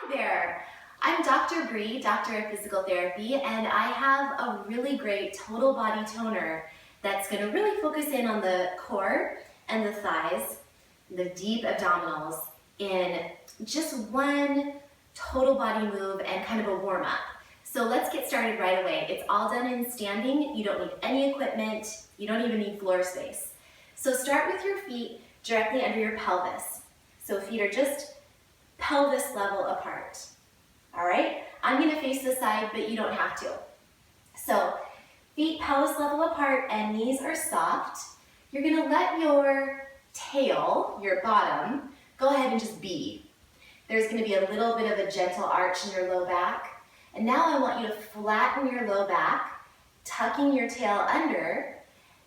Hi there, I'm Dr. Bree, Doctor of Physical Therapy, and I have a really great total body toner that's going to really focus in on the core and the thighs, the deep abdominals, in just one total body move and kind of a warm-up. So let's get started right away. It's all done in standing. You don't need any equipment. You don't even need floor space. So start with your feet directly under your pelvis. So feet are just pelvis level apart. All right? I'm going to face the side, but you don't have to. So feet pelvis level apart and knees are soft. You're going to let your tail, your bottom, go ahead and just be. There's going to be a little bit of a gentle arch in your low back. And now I want you to flatten your low back, tucking your tail under,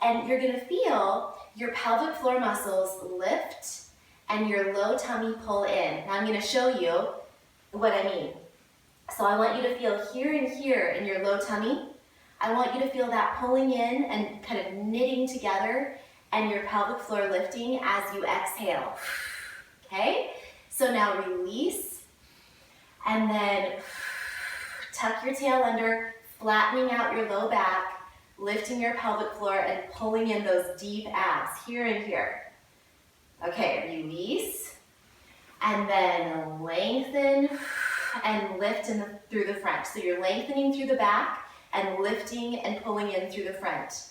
and you're going to feel your pelvic floor muscles lift and your low tummy pull in. Now I'm going to show you what I mean. So I want you to feel here and here in your low tummy. I want you to feel that pulling in and kind of knitting together and your pelvic floor lifting as you exhale. Okay? So now release and then tuck your tail under, flattening out your low back, lifting your pelvic floor and pulling in those deep abs here and here. Okay, release, and then lengthen and lift through the front. So you're lengthening through the back and lifting and pulling in through the front.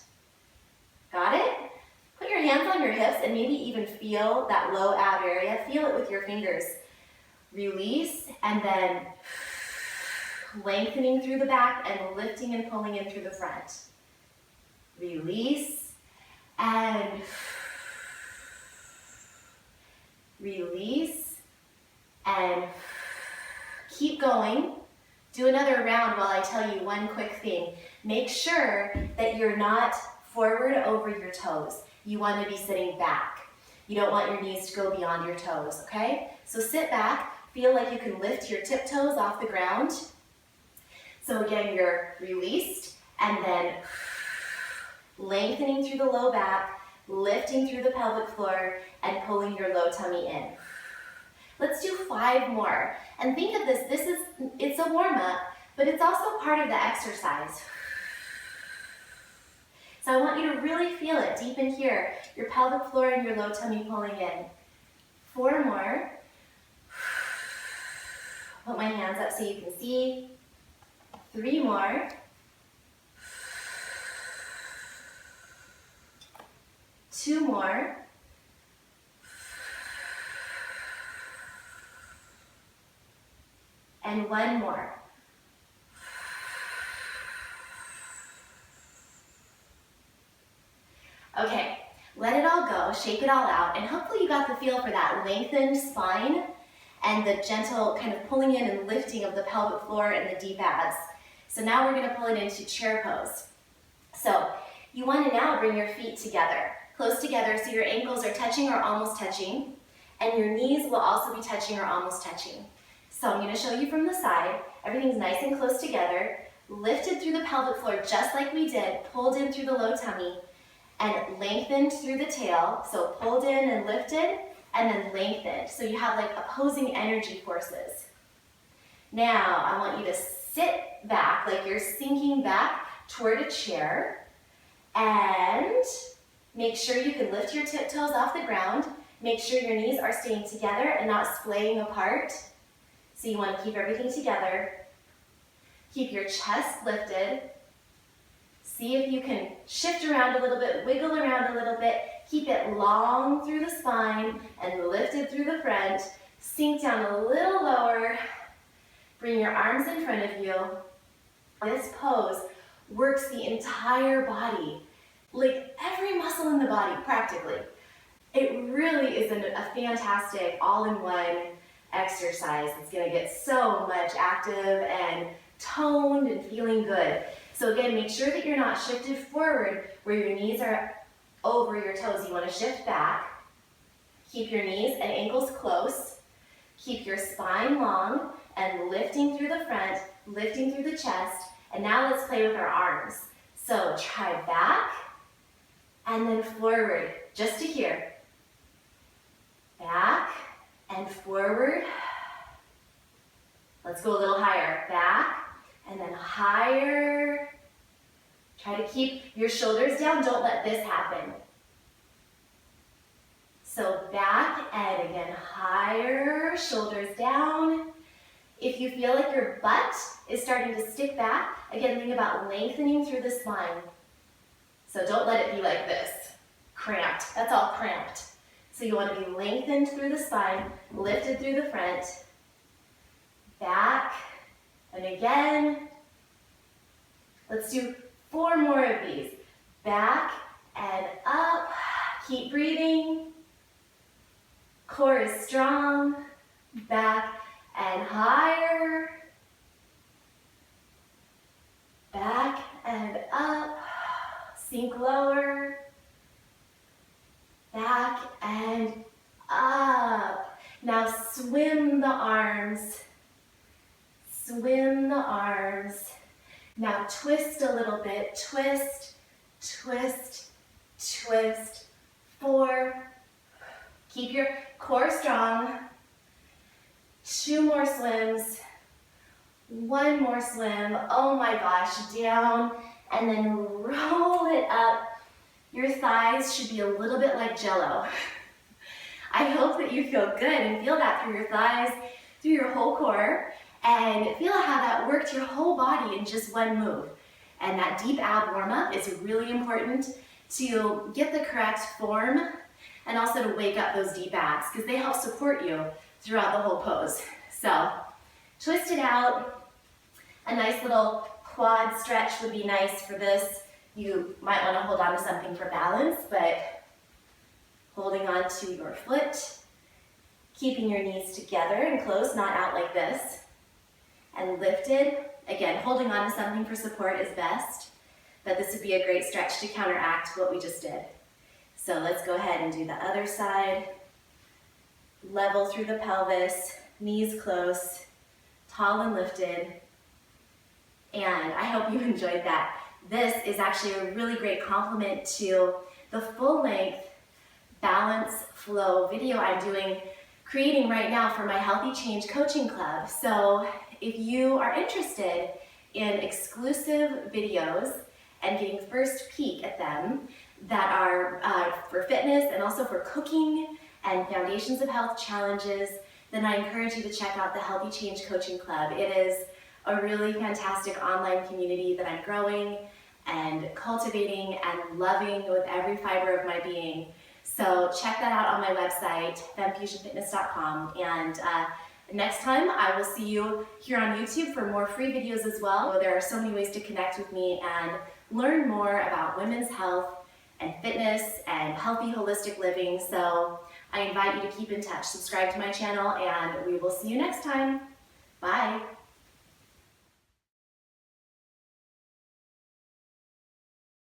Got it? Put your hands on your hips and maybe even feel that low ab area. Feel it with your fingers. Release, and then lengthening through the back and lifting and pulling in through the front. Release, and release, and keep going. Do another round while I tell you one quick thing. Make sure that you're not forward over your toes. You want to be sitting back. You don't want your knees to go beyond your toes, okay? So sit back, feel like you can lift your tiptoes off the ground. So again, you're released, and then lengthening through the low back, lifting through the pelvic floor, and pulling your low tummy in. Let's do 5 more. And think of this, it's a warm-up, but it's also part of the exercise. So I want you to really feel it deep in here, your pelvic floor and your low tummy pulling in. 4 more. Put my hands up so you can see. 3 more. 2 more. And 1 more. Okay, let it all go, shake it all out, and hopefully you got the feel for that lengthened spine and the gentle kind of pulling in and lifting of the pelvic floor and the deep abs. So now we're going to pull it into chair pose. So you want to now bring your feet together, close together, so your ankles are touching or almost touching, and your knees will also be touching or almost touching. So I'm going to show you from the side. Everything's nice and close together, lifted through the pelvic floor just like we did, pulled in through the low tummy, and lengthened through the tail. So pulled in and lifted, and then lengthened. So you have like opposing energy forces. Now I want you to sit back, like you're sinking back toward a chair, and make sure you can lift your tiptoes off the ground. Make sure your knees are staying together and not splaying apart. So you want to keep everything together. Keep your chest lifted. See if you can shift around a little bit, wiggle around a little bit. Keep it long through the spine and lifted through the front. Sink down a little lower. Bring your arms in front of you. This pose works the entire body, like every muscle in the body, practically. It really is a fantastic all-in-one exercise. It's going to get so much active and toned and feeling good. So again, make sure that you're not shifted forward where your knees are over your toes. You want to shift back. Keep your knees and ankles close. Keep your spine long and lifting through the front, lifting through the chest. And now let's play with our arms. So try back and then forward, just to here. Back and forward Let's go a little higher. Back, and then higher. Try to keep your shoulders down. Don't let this happen. So back, and again, higher, shoulders down. If you feel like your butt is starting to stick back, again, think about lengthening through the spine. So don't let it be like this, cramped. That's all cramped. So you want to be lengthened through the spine, lifted through the front, back, and again. Let's do 4 more of these. Back and up. Keep breathing. Core is strong. Back and higher. Back and up. Sink lower. Back and up. Now swim the arms. Swim the arms. Now twist a little bit. Twist, twist, twist. 4. Keep your core strong. 2 more swims. 1 more swim. Oh my gosh, down. And then roll it up. Your thighs should be a little bit like Jell-O. I hope that you feel good and feel that through your thighs, through your whole core, and feel how that worked your whole body in just one move. And that deep ab warm-up is really important to get the correct form and also to wake up those deep abs because they help support you throughout the whole pose. So twist it out. A nice little quad stretch would be nice for this. You might want to hold on to something for balance, but holding on to your foot, keeping your knees together and close, not out like this, and lifted. Again, holding on to something for support is best, but this would be a great stretch to counteract what we just did. So let's go ahead and do the other side. Level through the pelvis, knees close, tall and lifted. And I hope you enjoyed that. This is actually a really great complement to the full length balance flow video I'm creating right now for my Healthy Change Coaching Club. So if you are interested in exclusive videos and getting first peek at them that are for fitness and also for cooking and foundations of health challenges, then I encourage you to check out the Healthy Change Coaching Club. It is a really fantastic online community that I'm growing and cultivating and loving with every fiber of my being. So check that out on my website, FemFusionFitness.com. And next time I will see you here on YouTube for more free videos as well. There are so many ways to connect with me and learn more about women's health and fitness and healthy holistic living. So I invite you to keep in touch. Subscribe to my channel and we will see you next time. Bye.